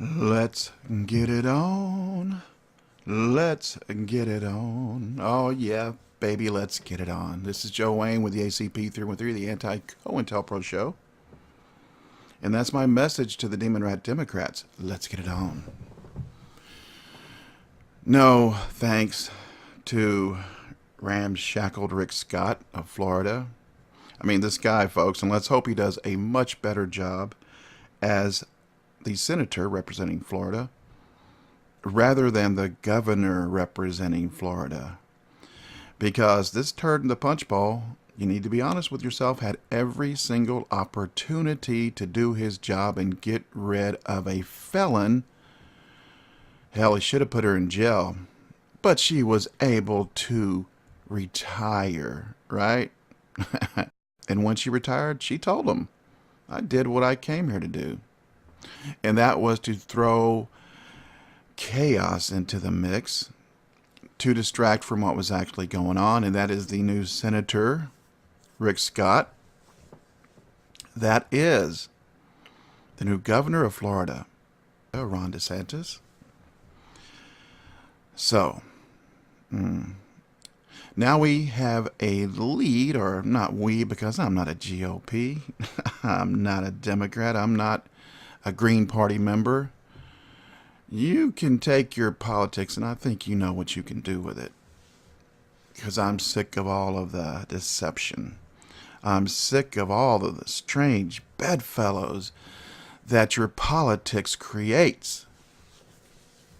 Let's get it on. Let's get it on. Oh, yeah, baby, let's get it on. This is Joe Wayne with the ACP 313, the Anti-COINTELPRO show. And that's my message to the Demon Rat Democrats. Let's get it on. No thanks to ramshackled Rick Scott of Florida. I mean, this guy, folks, and let's hope he does a much better job as the senator representing Florida rather than the governor representing Florida. Because this turd in the punch bowl, you need to be honest with yourself, had every single opportunity to do his job and get rid of a felon. Hell, he should have put her in jail. But she was able to retire, right? And when she retired, she told him, I did what I came here to do. And that was to throw chaos into the mix to distract from what was actually going on, and that is the new Senator Rick Scott. That is the new governor of Florida, Ron DeSantis. So, now we have a lead, or not we, because I'm not a GOP. I'm not a Democrat. I'm not a Green Party member. You can take your politics, and I think you know what you can do with it. Because I'm sick of all of the deception. I'm sick of all of the strange bedfellows that your politics creates.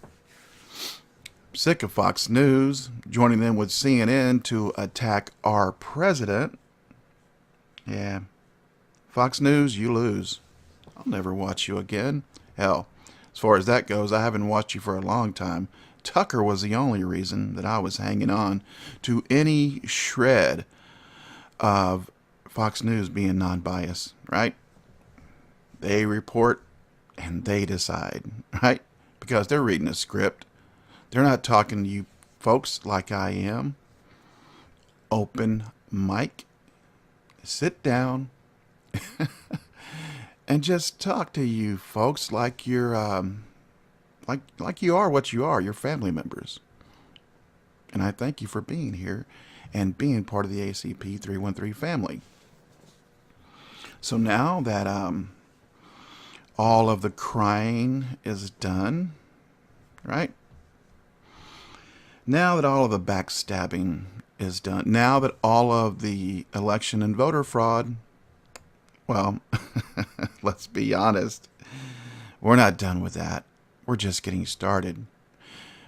I'm sick of Fox News joining them with CNN to attack our president. Yeah, Fox News, you lose. I'll never watch you again. Hell, as far as that goes, I haven't watched you for a long time. Tucker was the only reason that I was hanging on to any shred of Fox News being non-biased, right? They report and they decide, right? Because they're reading a script. They're not talking to you folks like I am. Open mic. Sit down. And just talk to you folks like you're like you are what you are, you're family members. And I thank you for being here and being part of the ACP 313 family. So now that all of the crying is done, right? Now that all of the backstabbing is done, now that all of the election and voter fraud, well, let's be honest, we're not done with that. We're just getting started.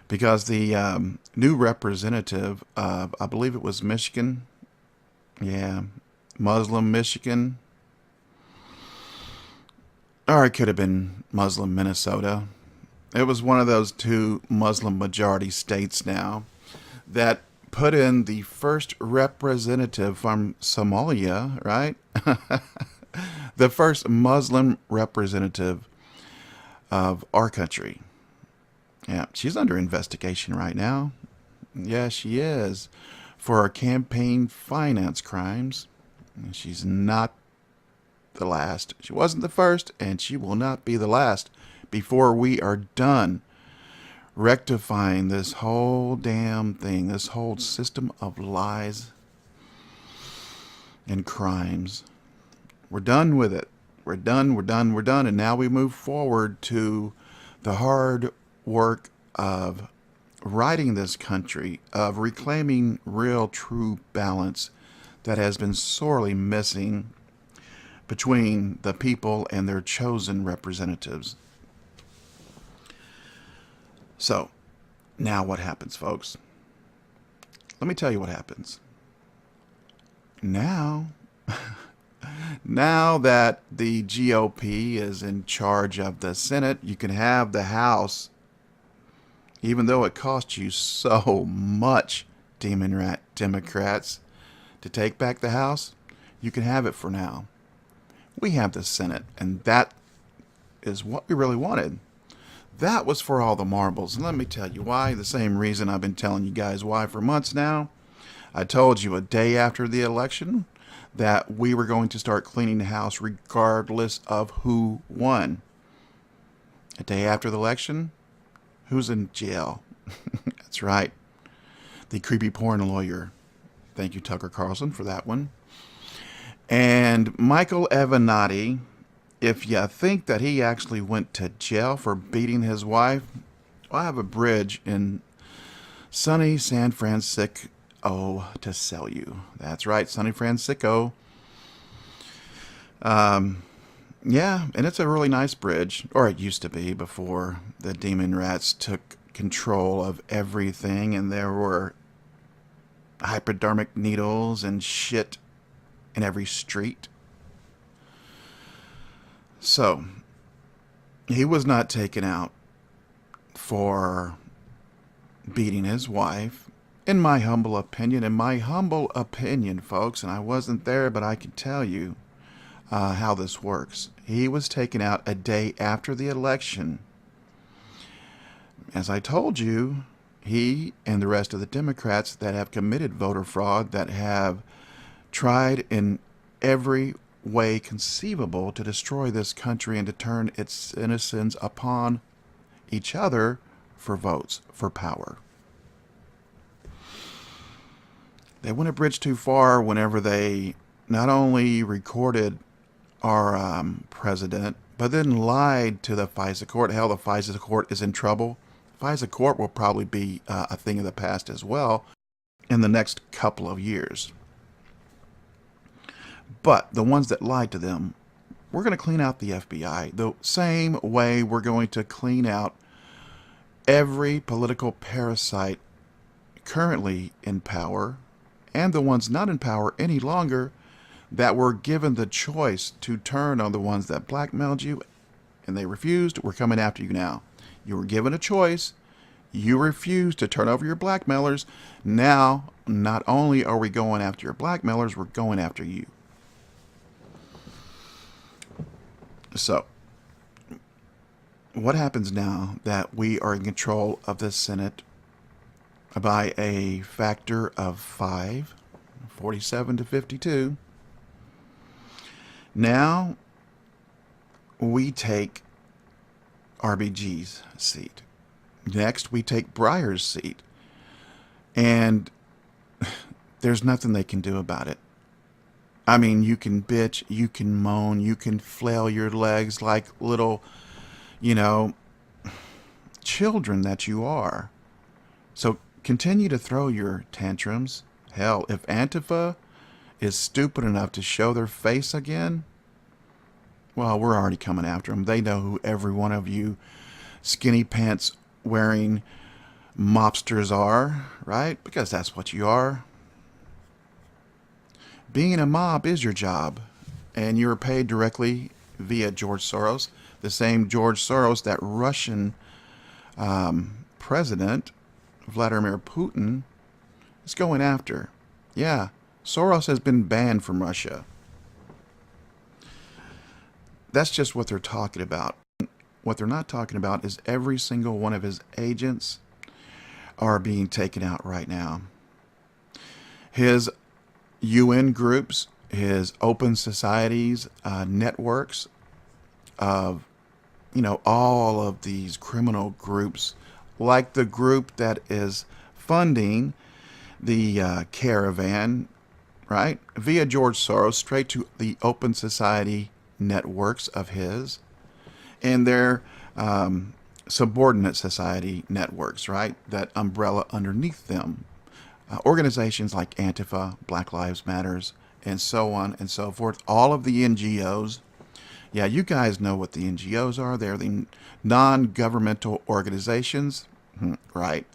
Because the new representative of, I believe it was Michigan, yeah, Muslim Michigan, or it could have been Muslim Minnesota. It was one of those two Muslim majority states now that put in the first representative from Somalia, right? The first Muslim representative of our country. Yeah, she's under investigation right now. Yeah, she is, for her campaign finance crimes. She's not the last. She wasn't the first, and she will not be the last before we are done rectifying this whole damn thing, this whole system of lies and crimes. We're done with it. We're done, and now we move forward to the hard work of righting this country, of reclaiming real, true balance that has been sorely missing between the people and their chosen representatives. So, now what happens, folks? Let me tell you what happens. Now that the GOP is in charge of the Senate, you can have the House, even though it costs you so much, Demon Rat Democrats, to take back the House. You can have it for now. We have the Senate, and that is what we really wanted. That was for all the marbles. And let me tell you why. The same reason I've been telling you guys why for months now. I told you a day after the election that we were going to start cleaning the house regardless of who won. A day after the election, who's in jail? That's right, the creepy porn lawyer. Thank you, Tucker Carlson, for that one. And Michael Avenatti, if you think that he actually went to jail for beating his wife, I have a bridge in sunny San Francisco to sell you. That's right, sunny Francisco. Yeah, and it's a really nice bridge, or it used to be before the demon rats took control of everything, and there were hypodermic needles and shit in every street. So, he was not taken out for beating his wife, in my humble opinion. In my humble opinion, folks, and I wasn't there, but I can tell you how this works. He was taken out a day after the election. As I told you, he and the rest of the Democrats that have committed voter fraud, that have tried in every way conceivable to destroy this country and to turn its citizens upon each other for votes, for power. They went a bridge too far whenever they not only recorded our president, but then lied to the FISA court. Hell, the FISA court is in trouble. FISA court will probably be a thing of the past as well in the next couple of years. But the ones that lied to them, we're going to clean out the FBI the same way we're going to clean out every political parasite currently in power, and the ones not in power any longer that were given the choice to turn on the ones that blackmailed you and they refused. We're coming after you now. You were given a choice. You refused to turn over your blackmailers. Now, not only are we going after your blackmailers, we're going after you. So, what happens now that we are in control of the Senate by a factor of 5, 47 to 52? Now we take RBG's seat. Next, we take Breyer's seat. And there's nothing they can do about it. I mean, you can bitch, you can moan, you can flail your legs like little, children that you are. So continue to throw your tantrums. Hell, if Antifa is stupid enough to show their face again, well, we're already coming after them. They know who every one of you skinny pants wearing mobsters are, right? Because that's what you are. Being a mob is your job, and you're paid directly via George Soros, the same George Soros that Russian President Vladimir Putin is going after. Yeah, Soros has been banned from Russia. That's just what they're talking about. What they're not talking about is every single one of his agents are being taken out right now. His UN groups, his open societies, networks of, all of these criminal groups, like the group that is funding the caravan, right, via George Soros, straight to the open society networks of his, and their subordinate society networks, right, that umbrella underneath them. Organizations like Antifa, Black Lives Matters, and so on and so forth. All of the NGOs. Yeah, you guys know what the NGOs are. They're the non-governmental organizations, right,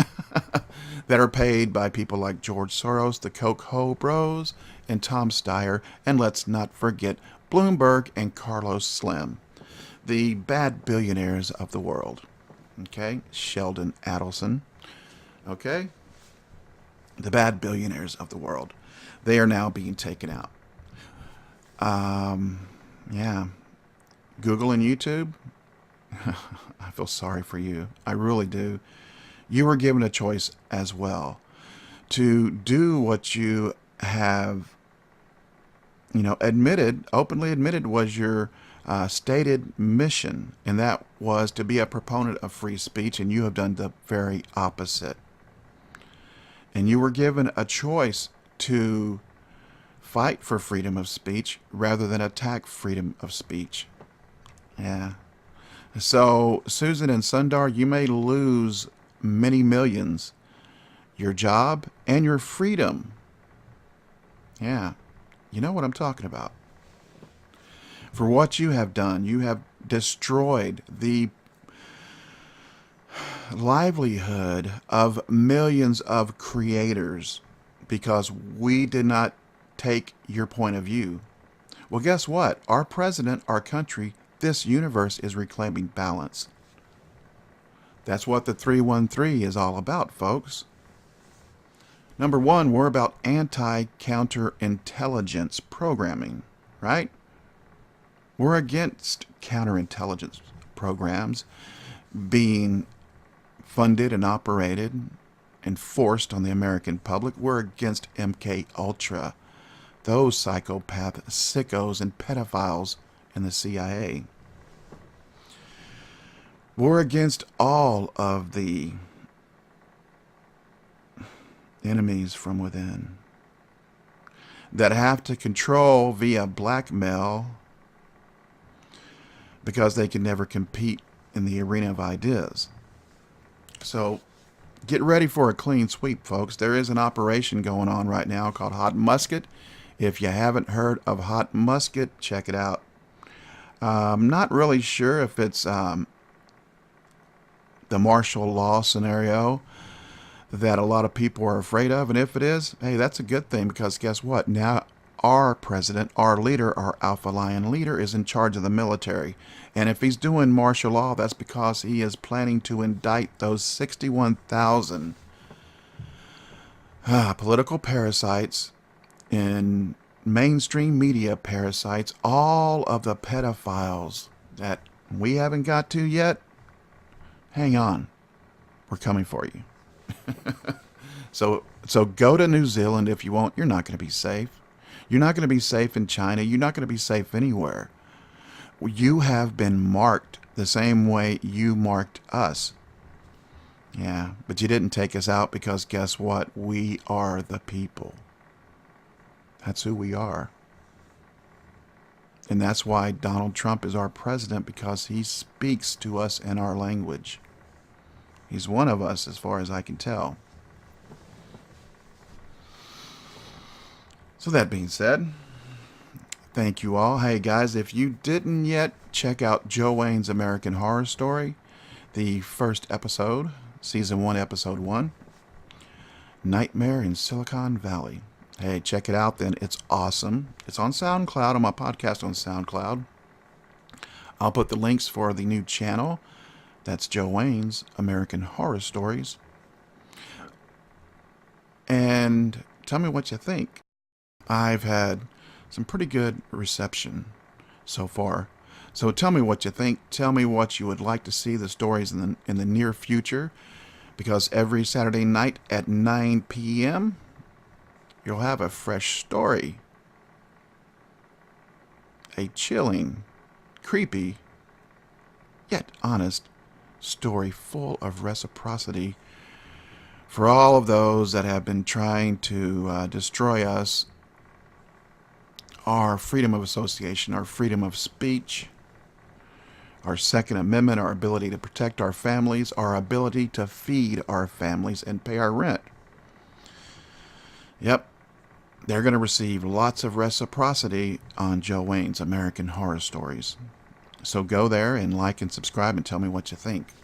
that are paid by people like George Soros, the Koch Ho Bros, and Tom Steyer, and let's not forget Bloomberg and Carlos Slim, the bad billionaires of the world. Okay, Sheldon Adelson. Okay, the bad billionaires of the world. They are now being taken out. Yeah, Google and YouTube. I feel sorry for you. I really do. You were given a choice as well to do what you have, openly admitted was your stated mission, and that was to be a proponent of free speech, and you have done the very opposite. And you were given a choice to fight for freedom of speech rather than attack freedom of speech. Yeah. So, Susan and Sundar, you may lose many millions, your job, and your freedom. Yeah. You know what I'm talking about. For what you have done, you have destroyed the livelihood of millions of creators because we did not take your point of view. Well, guess what? Our president, our country, this universe is reclaiming balance. That's what the 313 is all about, folks. Number one, we're about anti-counterintelligence programming, right? We're against counterintelligence programs being funded and operated and forced on the American public. We're against MK Ultra, those psychopath sickos and pedophiles in the CIA. We're against all of the enemies from within that have to control via blackmail because they can never compete in the arena of ideas. So get ready for a clean sweep, folks. There is an operation going on right now called Hot Musket. If you haven't heard of Hot Musket, check it out. I'm not really sure if it's the martial law scenario that a lot of people are afraid of. And if it is, hey, that's a good thing, because guess what? Now our president, our leader, our alpha lion leader is in charge of the military. And if he's doing martial law, that's because he is planning to indict those 61,000 political parasites and mainstream media parasites, all of the pedophiles that we haven't got to yet. Hang on. We're coming for you. So go to New Zealand if you want. You're not going to be safe. You're not going to be safe in China. You're not going to be safe anywhere. You have been marked the same way you marked us. Yeah, but you didn't take us out because guess what? We are the people. That's who we are. And that's why Donald Trump is our president, because he speaks to us in our language. He's one of us as far as I can tell. So that being said, thank you all. Hey guys, if you didn't yet, check out Joe Wayne's American Horror Story, the first episode, season 1, episode 1, Nightmare in Silicon Valley. Hey, check it out then. It's awesome. It's on SoundCloud, on my podcast on SoundCloud. I'll put the links for the new channel. That's Joe Wayne's American Horror Stories. And tell me what you think. I've had some pretty good reception so far. So tell me what you think. Tell me what you would like to see the stories in the near future. Because every Saturday night at 9 p.m., you'll have a fresh story. A chilling, creepy, yet honest story full of reciprocity for all of those that have been trying to destroy us, our freedom of association, our freedom of speech, our Second Amendment, our ability to protect our families, our ability to feed our families and pay our rent. Yep, they're going to receive lots of reciprocity on Joe Wayne's American Horror Stories. So go there and like and subscribe and tell me what you think.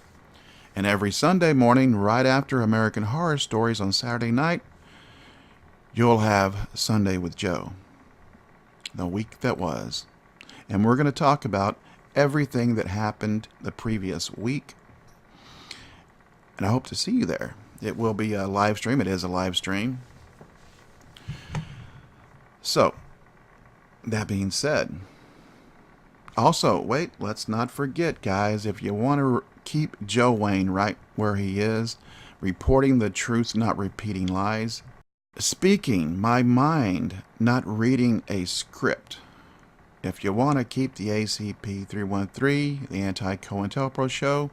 And every Sunday morning, right after American Horror Stories on Saturday night, you'll have Sunday with Joe, the week that was. And we're going to talk about everything that happened the previous week. And I hope to see you there. It will be a live stream. It is a live stream. So, that being said, also, wait, let's not forget, guys, if you want to keep Joe Wayne right where he is, reporting the truth, not repeating lies, speaking my mind, not reading a script, if you want to keep the ACP 313, the Anti-COINTELPRO show,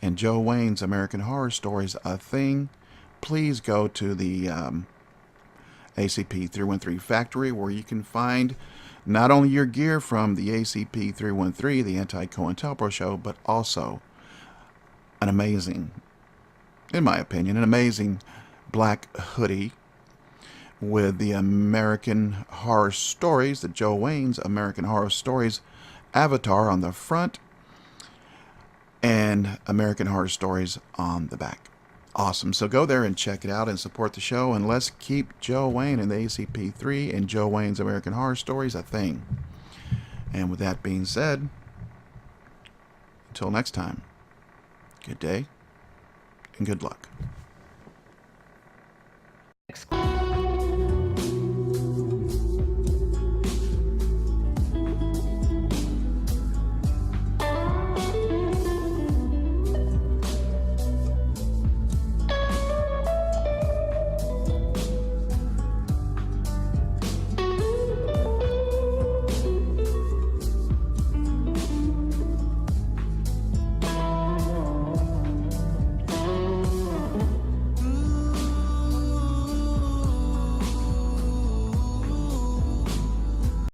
and Joe Wayne's American Horror Stories a thing, please go to the ACP 313 factory, where you can find not only your gear from the ACP 313, the Anti-COINTELPRO show, but also an amazing, in my opinion, an amazing black hoodie with the American Horror Stories, the Joe Wayne's American Horror Stories avatar on the front, and American Horror Stories on the back. Awesome. So go there and check it out and support the show, and let's keep Joe Wayne and the ACP3 and Joe Wayne's American Horror Stories a thing. And with that being said, until next time, good day and good luck.